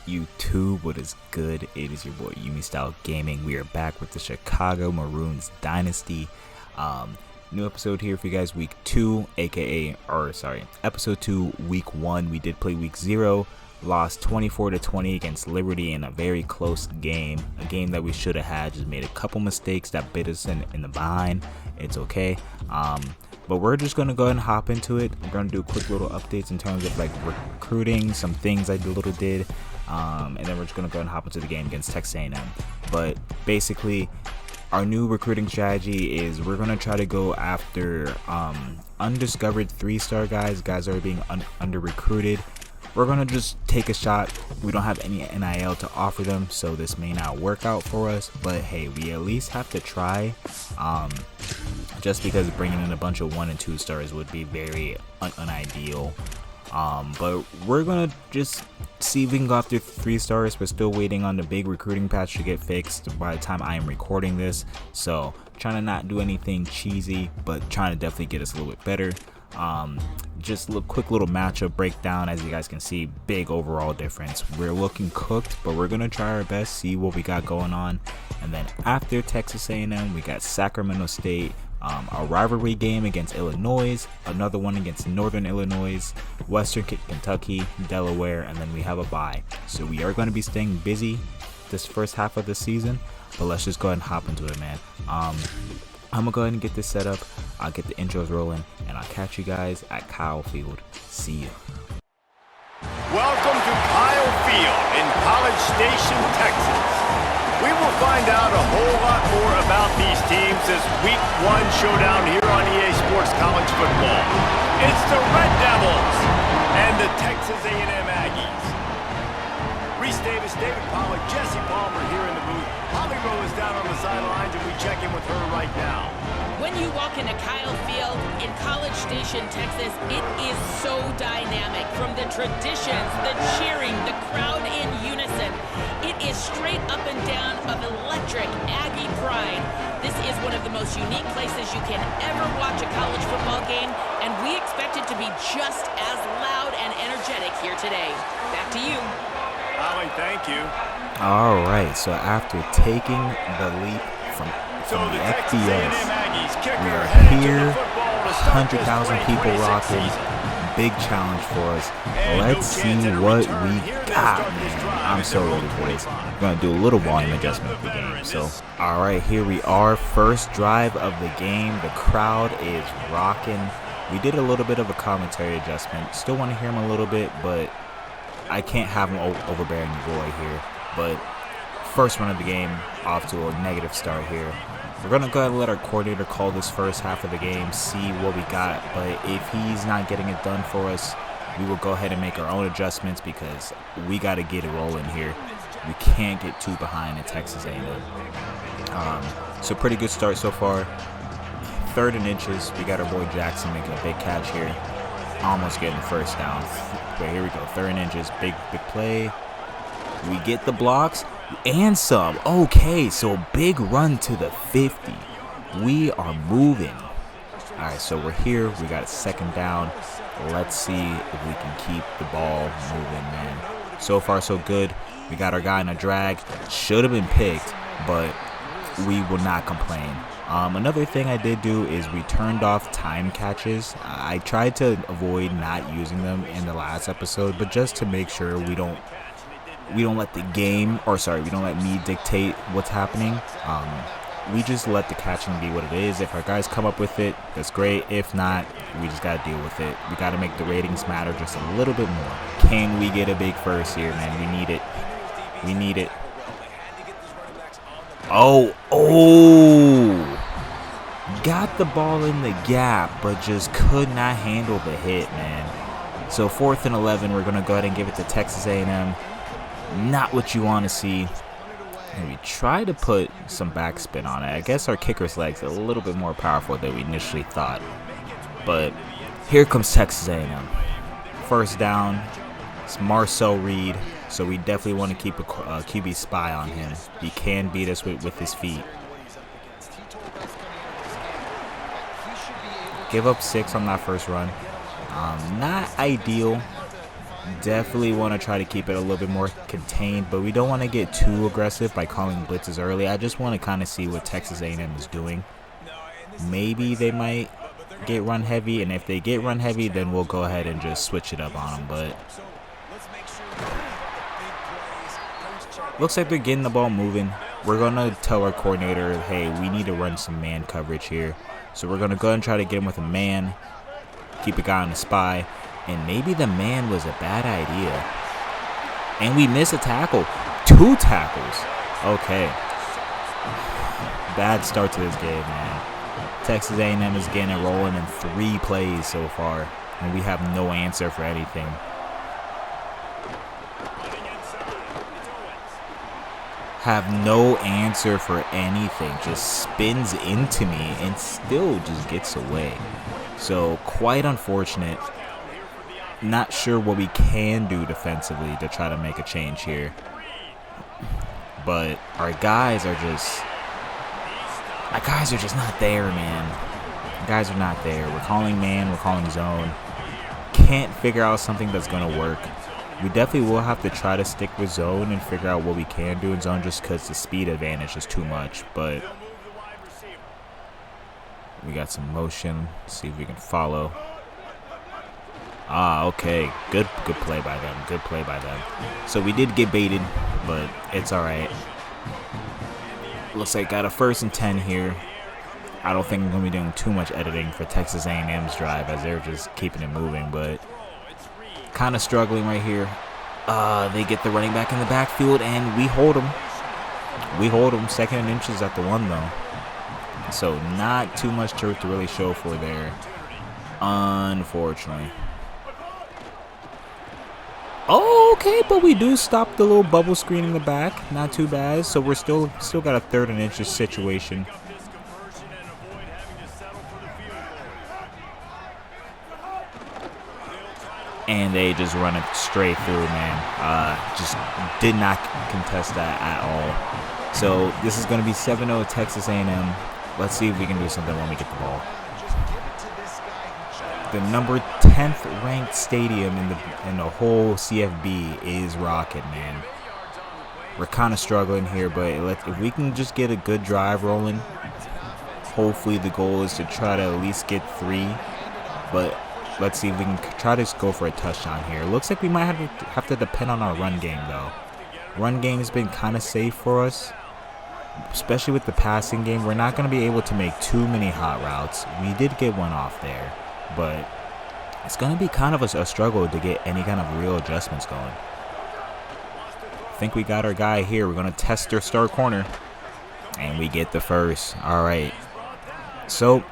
YouTube, what is good? It is your boy Yumi Style Gaming. We are back with the Chicago Maroons Dynasty. New episode here for you guys, week 2, episode 2, week 1. We did play week 0, lost 24-20 against Liberty in a very close game. A game that we should have had, just made a couple mistakes that bit us in the behind. It's okay. But we're just going to go ahead and hop into it. I'm going to do quick little updates in terms of like recruiting, some things I did. And then we're just going to go ahead and hop into the game against Texas A&M. But basically, our new recruiting strategy is we're going to try to go after undiscovered 3-star guys that are being under-recruited. We're going to just take a shot. We don't have any NIL to offer them, so this may not work out for us. But hey, we at least have to try. Just because bringing in a bunch of 1 and 2 stars would be very unideal. But we're going to just see if we can go after 3 stars. We're still waiting on the big recruiting patch to get fixed by the time I am recording this. So trying to not do anything cheesy, but trying to definitely get us a little bit better. Just a quick little matchup breakdown. As you guys can see, big overall difference. We're looking cooked, but we're gonna try our best, see what we got going on. And then after Texas A&M, we got Sacramento State, a rivalry game against Illinois, another one against Northern Illinois, Western Kentucky, Delaware, and then we have a bye. So we are going to be staying busy this first half of the season, but let's just go ahead and hop into it, man. I'm gonna go ahead and get this set up. I'll get the intros rolling, and I'll catch you guys at Kyle Field. See ya. Welcome to Kyle Field in College Station, Texas. We will find out a whole lot more about these teams this Week 1 showdown here on EA Sports College Football. It's the Red Devils and the Texas A&M Aggies. Reese Davis, David Pollack, Jesse Palmer here in the booth. Holly Rowe is down on the sidelines, and we check in with her right now. When you walk into Kyle Field in College Station, Texas, it is so dynamic. From the traditions, the cheering, the crowd in unison, it is straight up and down of electric Aggie pride. This is one of the most unique places you can ever watch a college football game, and we expect it to be just as loud and energetic here today. Back to you. Holly, thank you. All right, so after taking the leap from the FBS, we are here, 100,000 people rocking, big challenge for us. Let's see what we got, man. I'm so ready for this. I'm going to do a little volume adjustment of the game. So, all right, here we are, first drive of the game. The crowd is rocking. We did a little bit of a commentary adjustment. Still want to hear him a little bit, but I can't have him overbearing the boy here. But first run of the game, off to a negative start here. We're going to go ahead and let our coordinator call this first half of the game, see what we got. But if he's not getting it done for us, we will go ahead and make our own adjustments because we got to get it rolling here. We can't get too behind in Texas A&M. So pretty good start so far. 3rd and inches. We got our boy Jackson making a big catch here. Almost getting the first down. But here we go. 3rd and inches. Big play. We get the blocks and some. Okay, so big run to the 50. We are moving. All right, so we're here. We got a 2nd down. Let's see if we can keep the ball moving, man. So far, so good. We got our guy in a drag. Should have been picked, but we will not complain. Another thing I did do is we turned off time catches. I tried to avoid not using them in the last episode, but just to make sure we don't let the game, we don't let me dictate what's happening. We just let the catching be what it is. If our guys come up with it, that's great. If not, we just got to deal with it. We got to make the ratings matter just a little bit more. Can we get a big first here, man? We need it. We need it. Oh. Got the ball in the gap, but just could not handle the hit, man. So 4th and 11, we're going to go ahead and give it to Texas A&M. Not what you want to see. And we try to put some backspin on it. I guess our kicker's leg's a little bit more powerful than we initially thought. But here comes Texas A&M. First down. It's Marcel Reed. So we definitely want to keep a QB spy on him. He can beat us with his feet. Give up 6 on that first run. Not ideal. Definitely want to try to keep it a little bit more contained, but we don't want to get too aggressive by calling blitzes early. I just want to kind of see what Texas A&M is doing. Maybe they might get run heavy, and if they get run heavy, then we'll go ahead and just switch it up on them. But looks like they're getting the ball moving. We're going to tell our coordinator, hey, we need to run some man coverage here. So we're going to go ahead and try to get him with a man, keep a guy on the spy, and maybe the man was a bad idea. And we miss a tackle. 2 tackles. Okay. Bad start to this game, man. Texas A&M is getting it rolling in 3 plays so far, and we have no answer for anything. Have no answer for anything. Just spins into me and still just gets away. So quite unfortunate. Not sure what we can do defensively to try to make a change here. But our guys are just not there, man. Our guys are not there. We're calling man, we're calling zone. Can't figure out something that's gonna work. We definitely will have to try to stick with zone and figure out what we can do in zone just because the speed advantage is too much. But we got some motion. Let's see if we can follow. Ah, okay. Good play by them. Good play by them. So we did get baited, but it's all right. Looks like got a 1st and 10 here. I don't think I'm going to be doing too much editing for Texas A&M's drive as they're just keeping it moving, but kind of struggling right here. They get the running back in the backfield, and we hold them. We hold them. 2nd and inches at the 1, though. So not too much to really show for there, unfortunately. Oh, okay, but we do stop the little bubble screen in the back. Not too bad. So we're still got a 3rd and inches situation. And they just run it straight through, man. Just did not contest that at all. So this is going to be 7-0 Texas A&M. Let's see if we can do something when we get the ball. The number 10th ranked stadium in the whole CFB is rocking, man. We're kind of struggling here, but if we can just get a good drive rolling, hopefully the goal is to try to at least get 3. But let's see if we can try to go for a touchdown here. Looks like we might have to depend on our run game, though. Run game has been kind of safe for us, especially with the passing game. We're not going to be able to make too many hot routes. We did get one off there, but it's going to be kind of a struggle to get any kind of real adjustments going. I think we got our guy here. We're going to test their star corner, and we get the 1st. All right. So,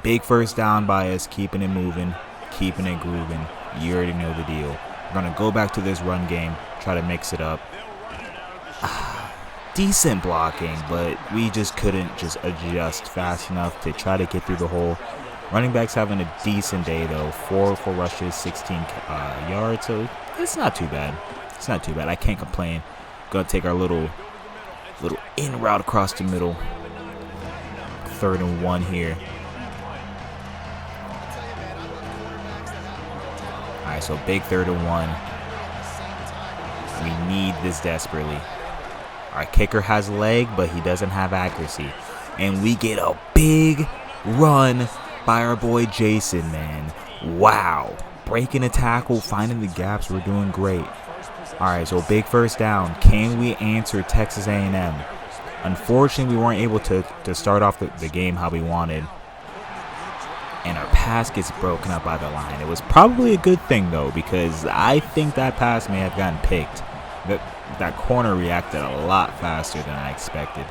big 1st down by us, keeping it moving, keeping it grooving. You already know the deal. We're going to go back to this run game, try to mix it up. Decent blocking, but we just couldn't adjust fast enough to try to get through the hole. Running back's having a decent day, though. 4 rushes, 16 yards, so it's not too bad. It's not too bad. I can't complain. Gonna take our little in route across the middle. 3rd and 1 here. All right, so big 3rd and 1. We need this desperately. Our kicker has leg, but he doesn't have accuracy. And we get a big run by our boy Jason, man. Wow. Breaking a tackle, finding the gaps. We're doing great. All right, so big 1st down. Can we answer Texas A&M? Unfortunately, we weren't able to start off the game how we wanted. And our pass gets broken up by the line. It was probably a good thing, though, because I think that pass may have gotten picked. That corner reacted a lot faster than I expected.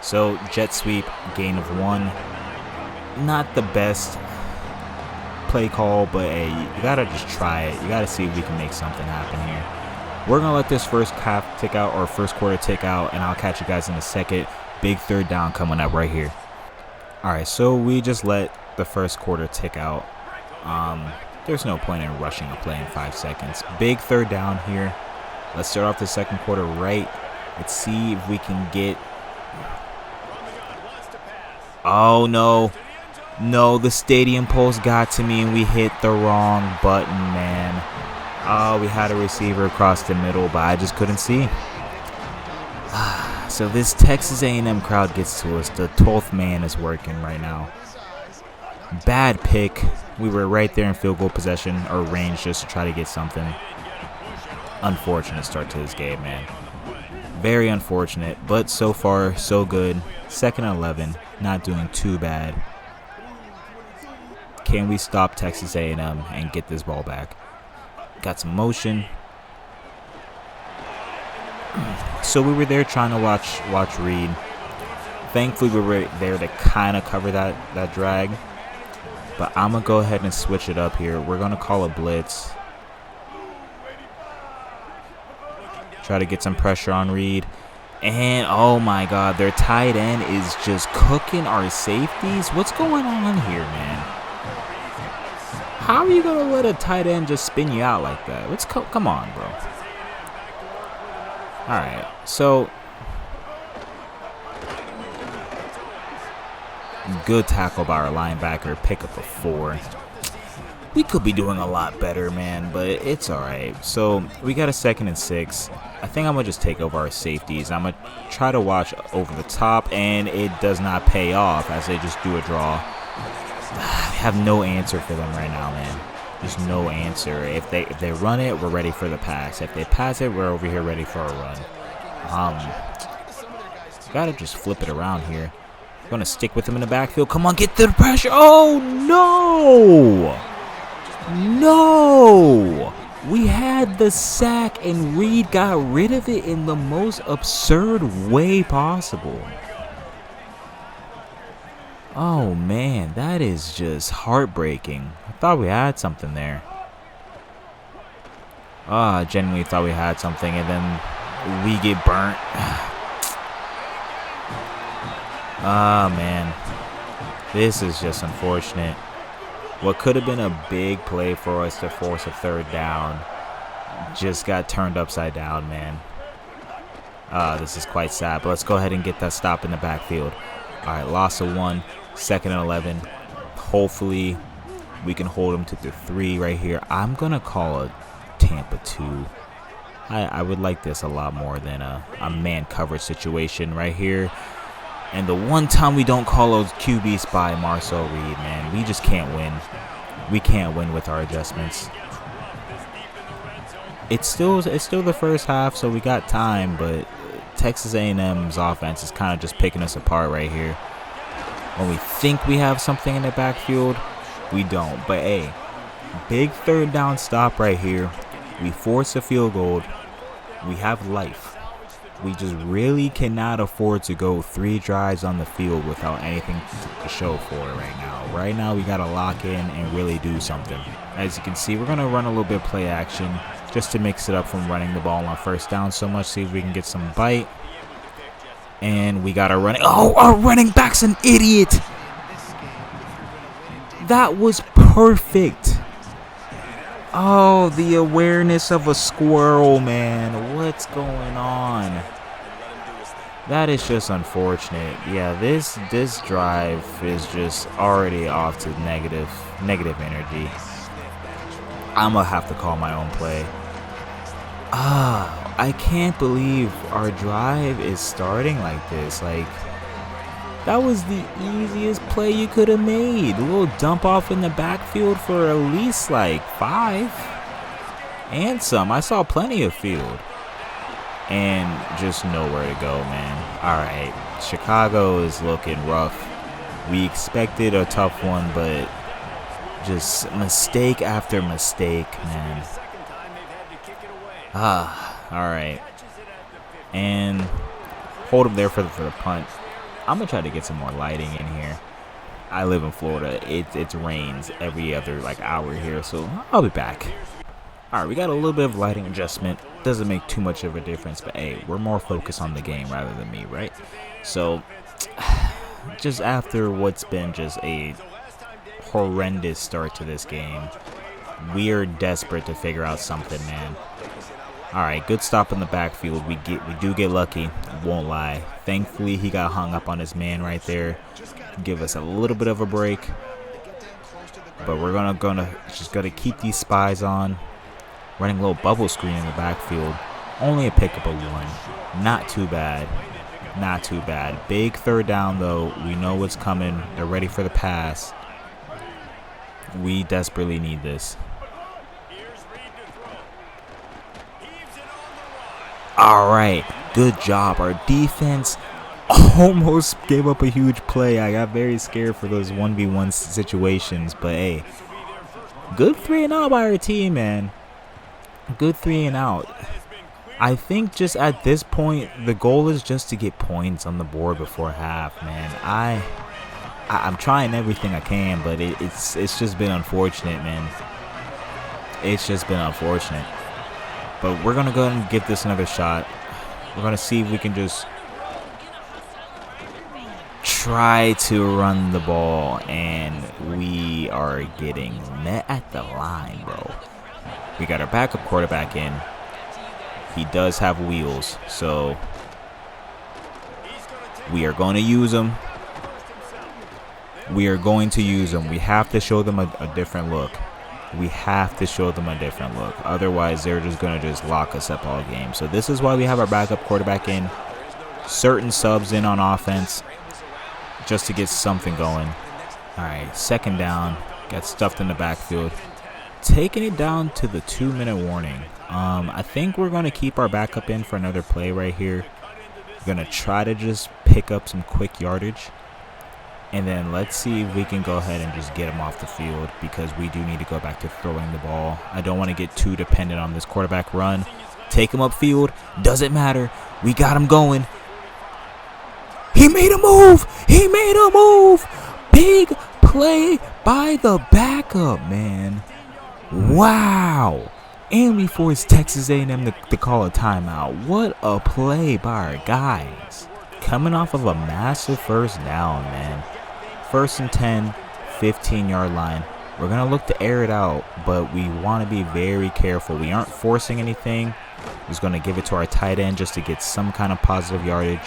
So, jet sweep, gain of 1. Not the best play call, but hey, you gotta just try it. You gotta see if we can make something happen here. We're gonna let this 1st half tick out, or 1st quarter tick out, and I'll catch you guys in a second. Big 3rd down coming up right here. Alright, so we just let the 1st quarter tick out. There's no point in rushing a play in 5 seconds. Big 3rd down here. Let's start off the 2nd quarter right. Let's see if we can get... Oh, no. No, the stadium pulse got to me and we hit the wrong button, man. Oh, we had a receiver across the middle, but I just couldn't see. So this Texas A&M crowd gets to us. The 12th man is working right now. Bad pick. We were right there in field goal possession or range just to try to get something. Unfortunate start to this game, man. Very unfortunate, but so far, so good. 2nd and 11. Not doing too bad. Can we stop Texas A&M and get this ball back? Got some motion. So we were there trying to watch Reed. Thankfully, we were there to kind of cover that drag. But I'm going to go ahead and switch it up here. We're going to call a blitz. Try to get some pressure on Reed. And, oh my God, their tight end is just cooking our safeties. What's going on here, man? How are you going to let a tight end just spin you out like that? Come on, bro. All right, so good tackle by our linebacker, pick up a 4. We could be doing a lot better, man, but it's all right. So we got a 2nd and 6. I think I'm going to just take over our safeties. I'm going to try to watch over the top, and it does not pay off as they just do a draw. I have no answer for them right now, man. There's no answer. If they run it, we're ready for the pass. If they pass it, we're over here ready for a run. Gotta just flip it around here. Gonna stick with him in the backfield. Come on, get the pressure. Oh no! No! We had the sack and Reed got rid of it in the most absurd way possible. Oh man, that is just heartbreaking. I thought we had something there. I genuinely thought we had something, and then we get burnt. Ah, man. This is just unfortunate. What could have been a big play for us to force a 3rd down just got turned upside down, man. This is quite sad, but let's go ahead and get that stop in the backfield. All right, loss of 1, 2nd and 11. Hopefully, we can hold them to the 3 right here. I'm going to call a Tampa 2. I would like this a lot more than a man coverage situation right here. And the one time we don't call those QB spy Marcel Reed, man, we just can't win. We can't win with our adjustments. It's still the first half, so we got time, but Texas A&M's offense is kind of just picking us apart right here. When we think we have something in the backfield, we don't. But hey, big 3rd down stop right here. We force a field goal. We have life. We just really cannot afford to go 3 drives on the field without anything to show for it right now. Right now, we got to lock in and really do something. As you can see, we're going to run a little bit of play action just to mix it up from running the ball on 1st down so much. See if we can get some bite. And we got our running. Oh, our running back's an idiot. That was perfect. Oh, the awareness of a squirrel, man. What's going on? That is just unfortunate. Yeah, this drive is just already off to negative energy. I'm going to have to call my own play. I can't believe our drive is starting like this. Like, that was the easiest play you could have made. A little dump off in the backfield for at least like 5 and some. I saw plenty of field and just nowhere to go, man. All right, Chicago is looking rough. We expected a tough one, but just mistake after mistake, man. All right, and hold him there for the punt. I'm going to try to get some more lighting in here. I live in Florida. It rains every other hour here, so I'll be back. All right, we got a little bit of lighting adjustment. Doesn't make too much of a difference, but hey, we're more focused on the game rather than me, right? So just after what's been just a horrendous start to this game, we are desperate to figure out something, man. All right, good stop in the backfield. We do get lucky, won't lie. Thankfully, he got hung up on his man right there. give us a little bit of a break. But we're gonna keep these spies on. Running a little bubble screen in the backfield. Only a pickup of 1. Not too bad. Not too bad. Big third down, though. We know what's coming. They're ready for the pass. We desperately need this. All right. Good job. Our defense almost gave up a huge play. I got very scared for those 1v1 situations. But, hey, good 3-and-out by our team, man. Good 3-and-out. I think just at this point, the goal is just to get points on the board before half, man. I'm trying everything I can, but it's just been unfortunate, man. It's just been unfortunate. But we're going to go ahead and give this another shot. We're going to see if we can just try to run the ball, and we are getting met at the line, bro. We got our backup quarterback in. He does have wheels, so we are going to use him. We are going to use him. We have to show them a different look. We have to show them a different look. Otherwise, they're just going to just lock us up all game. So this is why we have our backup quarterback in. Certain subs in on offense just to get something going. All right, second down. Got stuffed in the backfield. Taking it down to the 2-minute warning. I think we're going to keep our backup in for another play right here. We're going to try to just pick up some quick yardage. And then let's see if we can go ahead and just get him off the field, because we do need to go back to throwing the ball. I don't want to get too dependent on this quarterback run. Take him upfield. Doesn't matter. We got him going. He made a move. He made a move. Big play by the backup, man. Wow. And we forced Texas A&M to call a timeout. What a play by our guys. Coming off of a massive first down, man. 1st and 10, 15-yard line. We're going to look to air it out, but we want to be very careful. We aren't forcing anything. We're just going to give it to our tight end just to get some kind of positive yardage.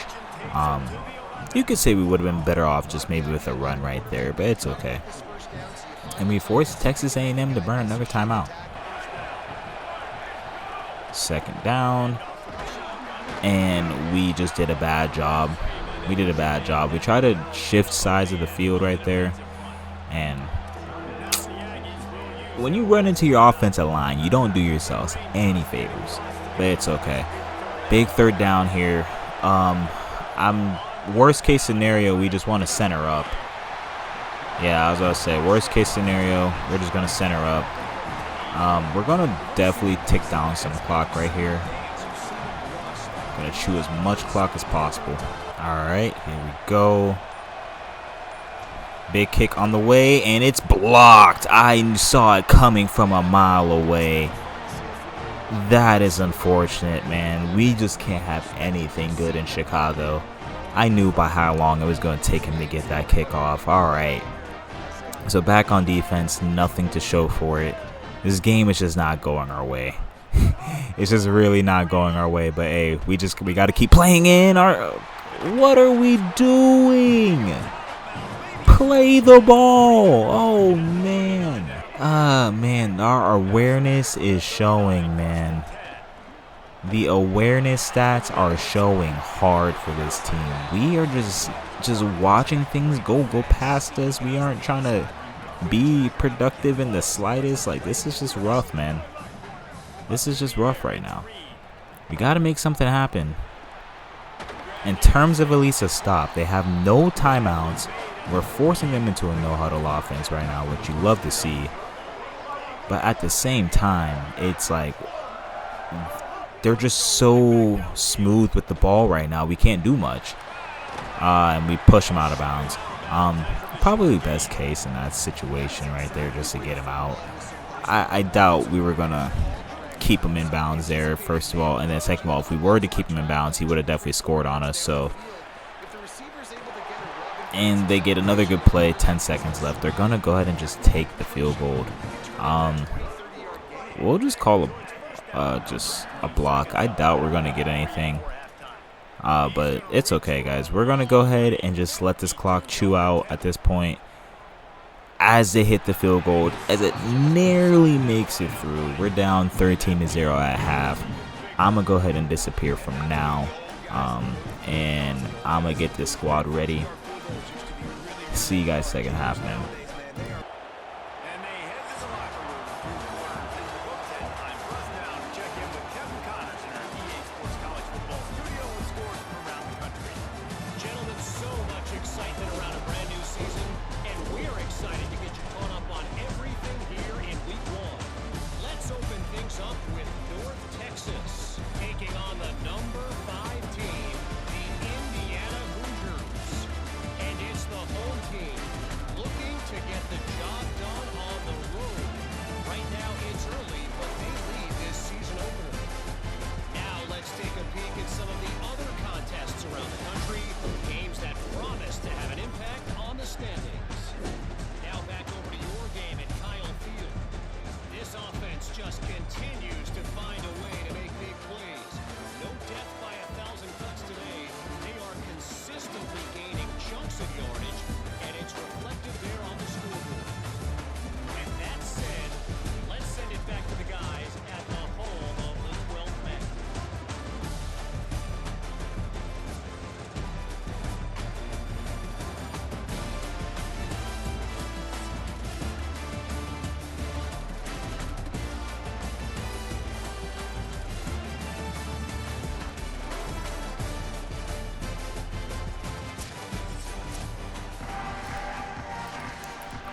You could say we would have been better off just maybe with a run right there, but it's okay. And we forced Texas A&M to burn another timeout. Second down. And we just did a bad job. We did a bad job. We tried to shift sides of the field right there. And when you run into your offensive line, you don't do yourselves any favors. But it's okay. Big third down here. Worst case scenario, we just want to center up. Yeah, I was going to say, worst case scenario, we're just going to center up. We're going to definitely tick down some clock right here. Going to chew as much clock as possible. All right, here we go. Big kick on the way, and it's blocked. I saw it coming from a mile away. That is unfortunate, man. We just can't have anything good in Chicago. I knew by how long it was going to take him to get that kick off. All right. So back on defense, nothing to show for it. This game is just not going our way. It's just really not going our way. But hey, we got to keep playing in our. What are we doing? Play the ball. Oh man. Man, our awareness is showing, man. The awareness stats are showing hard for this team. We are just watching things go past us. We aren't trying to be productive in the slightest. Like, this is just rough, man. This is just rough right now. We got to make something happen. In terms of at least a stop, they have no timeouts. We're forcing them into a no-huddle offense right now, which you love to see. But at the same time, it's like they're just so smooth with the ball right now. We can't do much. And we push them out of bounds. Probably best case in that situation right there, just to get him out. I doubt we were going to keep him in bounds there, first of all. And then second of all, if we were to keep him in bounds, he would have definitely scored on us. So, and they get another good play, 10 seconds left. They're going to go ahead and just take the field goal. We'll just call just a block. I doubt we're going to get anything. But it's okay, guys. We're going to go ahead and just let this clock chew out at this point as they hit the field goal, as it nearly makes it through. We're down 13-0 at half. I'm going to go ahead and disappear from now, and I'm going to get this squad ready. See you guys second half, man.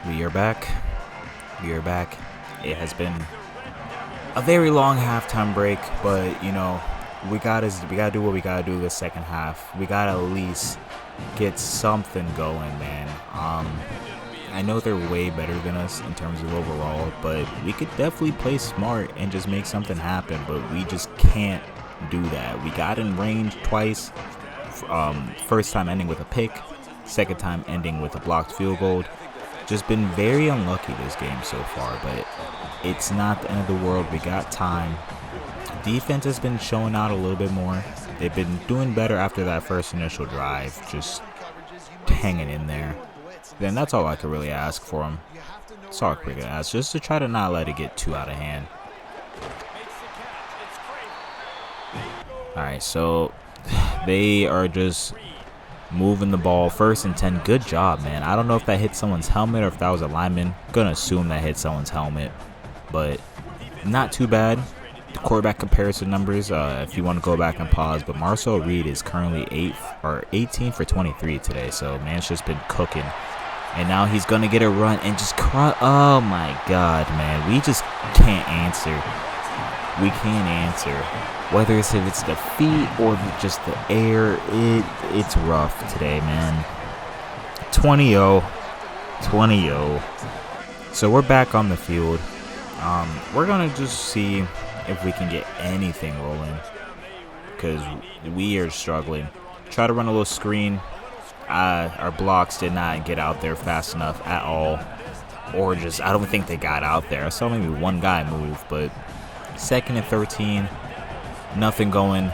We are back. We are back. It has been a very long halftime break, but you know, we gotta do what we gotta do this second half. We gotta at least get something going, man. I know they're way better than us in terms of overall, but we could definitely play smart and just make something happen, but we just can't do that. We got in range twice. First time ending with a pick, second time ending with a blocked field goal. Just been very unlucky this game so far, but it's not the end of the world. We got time. Defense has been showing out a little bit more. They've been doing better after that first initial drive, just hanging in there. Then that's all I could really ask for them. That's all I could really ask, just to try to not let it get too out of hand. Alright, so they are just moving the ball. 1st and 10. Good job, man. I don't know if that hit someone's helmet or if that was a lineman. Gonna assume that hit someone's helmet, but not too bad. The quarterback comparison numbers, if you want to go back and pause, but Marcel Reed is currently 18 for 23 today, so man's just been cooking. And now he's gonna get a run and just oh my god, man, we just can't answer. We can't answer. Whether it's if it's the feet or just the air, it's rough today, man. 20-0. 20-0. So we're back on the field. We're going to just see if we can get anything rolling, because we are struggling. Try to run a little screen. Our blocks did not get out there fast enough at all. Or just, I don't think they got out there. I saw maybe one guy move, but 2nd and 13. Nothing going.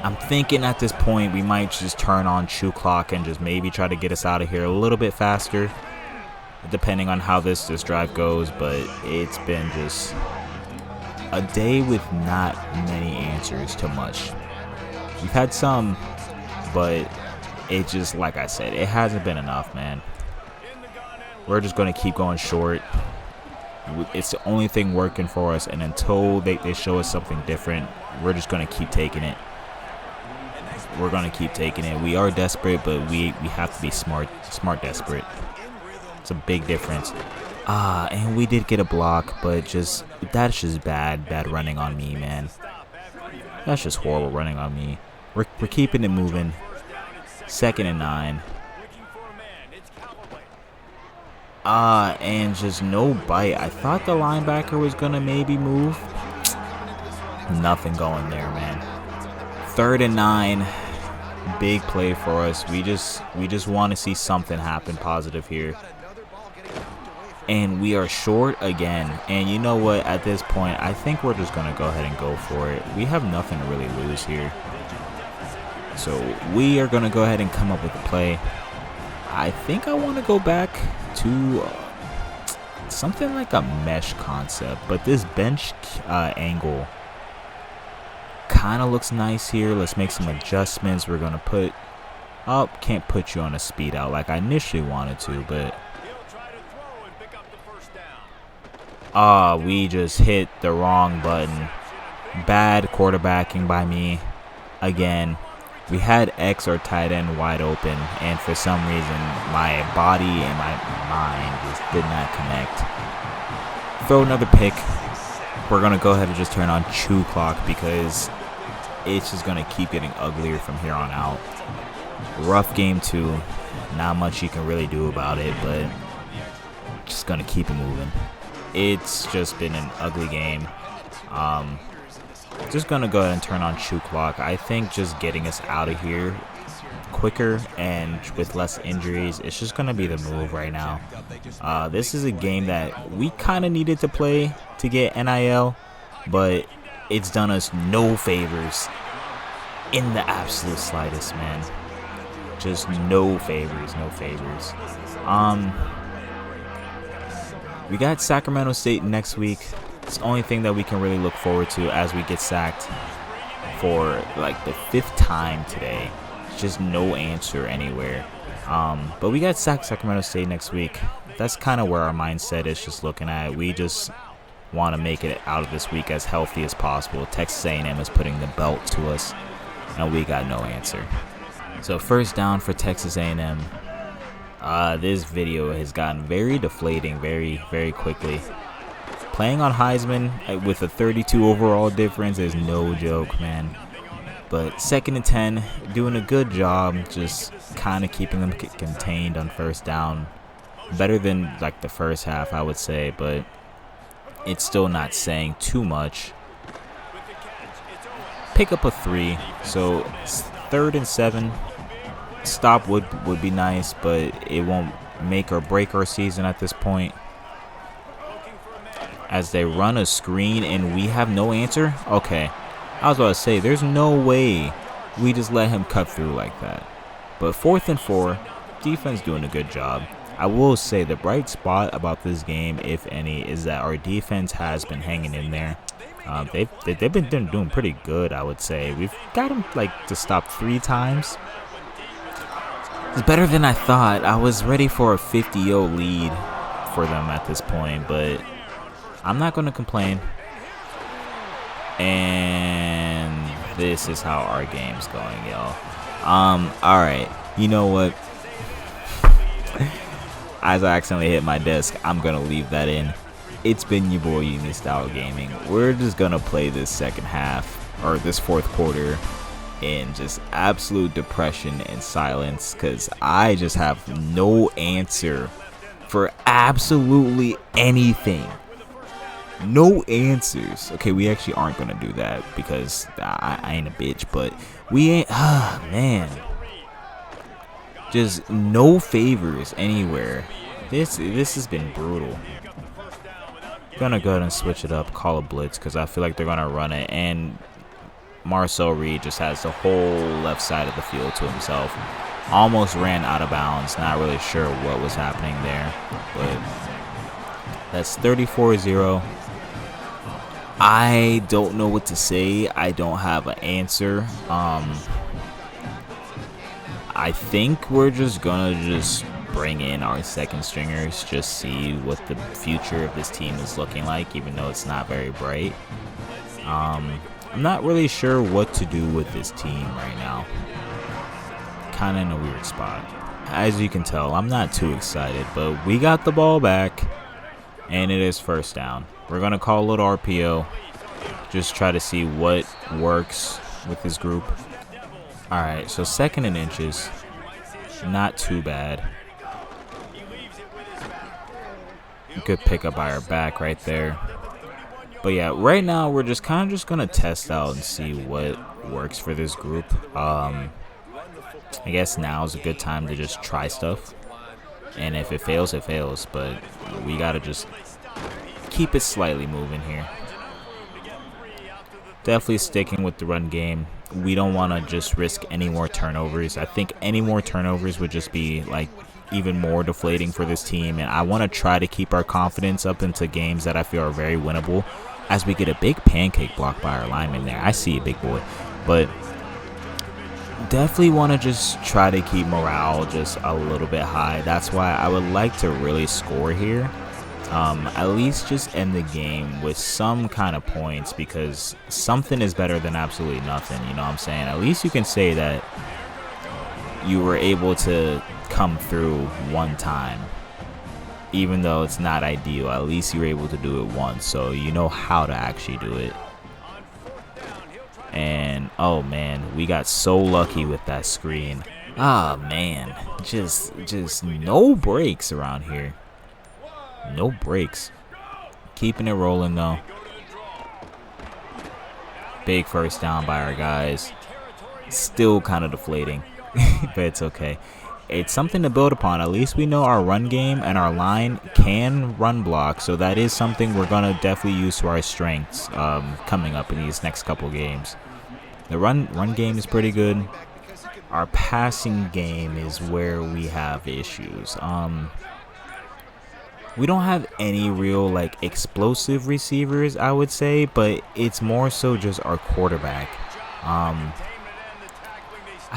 I'm thinking at this point we might just turn on shoe clock and just maybe try to get us out of here a little bit faster, depending on how this drive goes. But it's been just a day with not many answers to much. We've had some, but it just, like I said, it hasn't been enough, man. We're just going to keep going short. It's the only thing working for us, and until they show us something different, we're just going to keep taking it. We're going to keep taking it. We are desperate, but we have to be smart desperate. It's a big difference. And we did get a block, but that's just bad running on me, man. That's just horrible running on me. We're keeping it moving. 2nd and 9. And just no bite. I thought the linebacker was gonna maybe move. Nothing going there, man. 3rd and 9. Big play for us. We just want to see something happen positive here. And we are short again. And you know what? At this point, I think we're just gonna go ahead and go for it. We have nothing to really lose here. So we are going to go ahead and come up with a play. I think I want to go back to something like a mesh concept, but this bench angle kind of looks nice here. Let's make some adjustments. We're going to put up, can't put you on a speed out like I initially wanted to, but we just hit the wrong button. Bad quarterbacking by me again. We had X or tight end wide open, and for some reason my body and my mind just did not connect. Throw another pick. We're going to go ahead and just turn on chew clock because it's just going to keep getting uglier from here on out. Rough game 2. Not much you can really do about it, but just going to keep it moving. It's just been an ugly game. Just going to go ahead and turn on chew clock. I think just getting us out of here quicker and with less injuries, it's just going to be the move right now. This is a game that we kind of needed to play to get NIL, but it's done us no favors in the absolute slightest, man. Just no favors, no favors. We got Sacramento State next week. It's the only thing that we can really look forward to as we get sacked for like the 5th time today. Just no answer anywhere. But we got Sacramento State next week. That's kind of where our mindset is just looking at. We just want to make it out of this week as healthy as possible. Texas A&M is putting the belt to us, and we got no answer. So first down for Texas A&M. This video has gotten very deflating very, very quickly. Playing on Heisman with a 32 overall difference is no joke, man. But 2nd and 10, doing a good job, just kind of keeping them contained on first down. Better than like the first half, I would say, but it's still not saying too much. Pick up a 3, so 3rd and 7. Stop would be nice, but it won't make or break our season at this point. As they run a screen and we have no answer. Okay, I was about to say there's no way we just let him cut through like that. But 4th and 4, defense doing a good job. I will say the bright spot about this game, if any, is that our defense has been hanging in there. They've been doing pretty good, I would say. We've got them like to stop 3 times. It's better than I thought. I was ready for a 50-0 lead for them at this point, but I'm not going to complain. And this is how our game's going, y'all. Alright. You know what? As I accidentally hit my desk, I'm going to leave that in. It's been your boy, Uni Style Gaming. We're just going to play this second half, or this 4th quarter, in just absolute depression and silence, because I just have no answer for absolutely anything. No answers. Okay, we actually aren't gonna do that because I ain't a bitch, but we ain't. Man, just no favors anywhere. This has been brutal. Gonna go ahead and switch it up, call a blitz, because I feel like they're gonna run it, and Marcel Reed just has the whole left side of the field to himself. Almost ran out of bounds. Not really sure what was happening there, but that's 34-0. I don't know what to say. I don't have an answer. I think we're just gonna bring in our 2nd stringers, just see what the future of this team is looking like, even though it's not very bright. I'm not really sure what to do with this team right now. Kind of in a weird spot. As you can tell, I'm not too excited, but we got the ball back, and it is first down. We're going to call a little RPO, just try to see what works with this group. Alright, so 2nd and inches. Not too bad. Good pickup by our back right there. But yeah, right now we're just kind of going to test out and see what works for this group. I guess now is a good time to just try stuff. And if it fails, it fails. But we got to just keep it slightly moving here. definitely sticking with the run game. We don't want to just risk any more turnovers. I think any more turnovers would just be like even more deflating for this team, and I want to try to keep our confidence up into games that I feel are very winnable as we get a big pancake block by our lineman there. I see a big boy, but definitely want to just try to keep morale just a little bit high. That's why I would like to really score here. At least just end the game with some kind of points, because something is better than absolutely nothing, you know what I'm saying? At least you can say that you were able to come through one time, even though it's not ideal. At least you were able to do it once, so you know how to actually do it. And oh man, we got so lucky with that screen. Ah man, just no breaks around here. No breaks. Keeping it rolling though. Big first down by our guys. Still kind of deflating, but it's okay. It's something to build upon. At least we know our run game and our line can run block, so that is something we're gonna definitely use to our strengths coming up in these next couple games. The run game is pretty good. Our passing game is where we have issues. We don't have any real like explosive receivers, I would say, but it's more so just our quarterback. I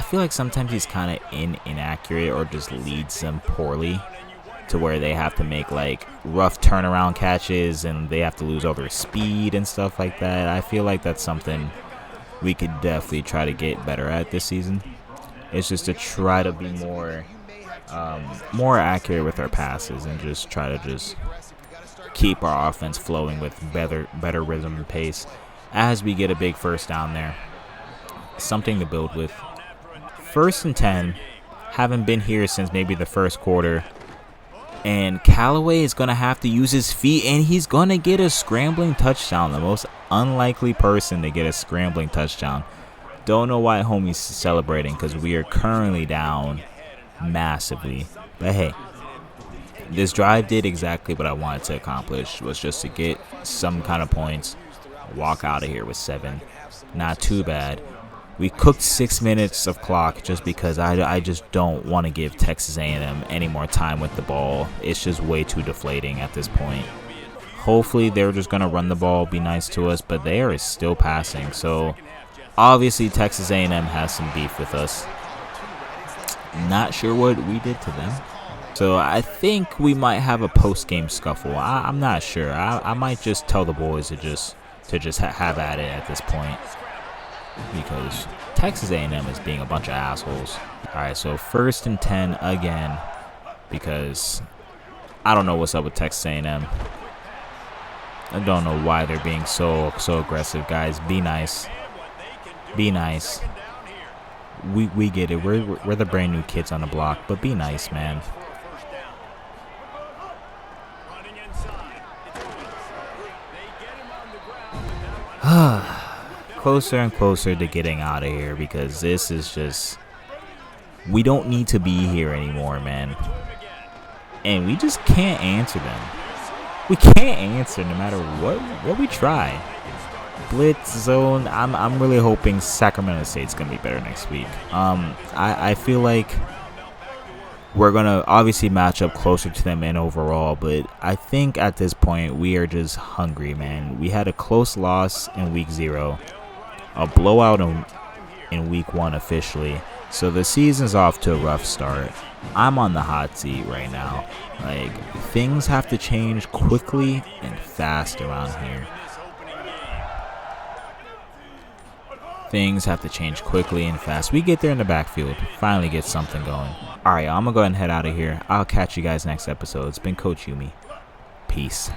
feel like sometimes he's kind of inaccurate or just leads them poorly to where they have to make like rough turnaround catches and they have to lose all their speed and stuff like that. I feel like that's something we could definitely try to get better at this season. It's just to try to be more accurate with our passes and just try to just keep our offense flowing with better rhythm and pace as we get a big first down there. Something to build with. 1st and 10. Haven't been here since maybe the first quarter. And Callaway is going to have to use his feet, and he's going to get a scrambling touchdown. The most unlikely person to get a scrambling touchdown. Don't know why homie's celebrating, because we are currently down massively. But hey, this drive did exactly what I wanted to accomplish, was just to get some kind of points, walk out of here with 7. Not too bad. We cooked 6 minutes of clock just because I just don't want to give Texas A&M any more time with the ball. It's just way too deflating at this point. Hopefully they're just going to run the ball, be nice to us, but they are still passing. So obviously Texas A&M has some beef with us. Not sure what we did to them. So I think we might have a post-game scuffle. I'm not sure. I might just tell the boys to just have at it at this point, because Texas A&M is being a bunch of assholes. All right, so 1st and 10 again, because I don't know what's up with Texas A&M. I don't know why they're being so aggressive, guys. Be nice. Be nice. We get it. We're the brand new kids on the block, but be nice, man. Closer and closer to getting out of here, because this is just, we don't need to be here anymore, man. And we just can't answer them. We can't answer no matter what we try. Blitz, zone, I'm really hoping Sacramento State's gonna be better next week. I feel like we're gonna obviously match up closer to them in overall, but I think at this point we are just hungry, man. We had a close loss in week 0, a blowout in week 1 officially, so the season's off to a rough start. I'm on the hot seat right now. Like, things have to change quickly and fast around here. Things have to change quickly and fast. We get there in the backfield, finally get something going. All right, I'm going to go ahead and head out of here. I'll catch you guys next episode. It's been Coach Yumi. Peace.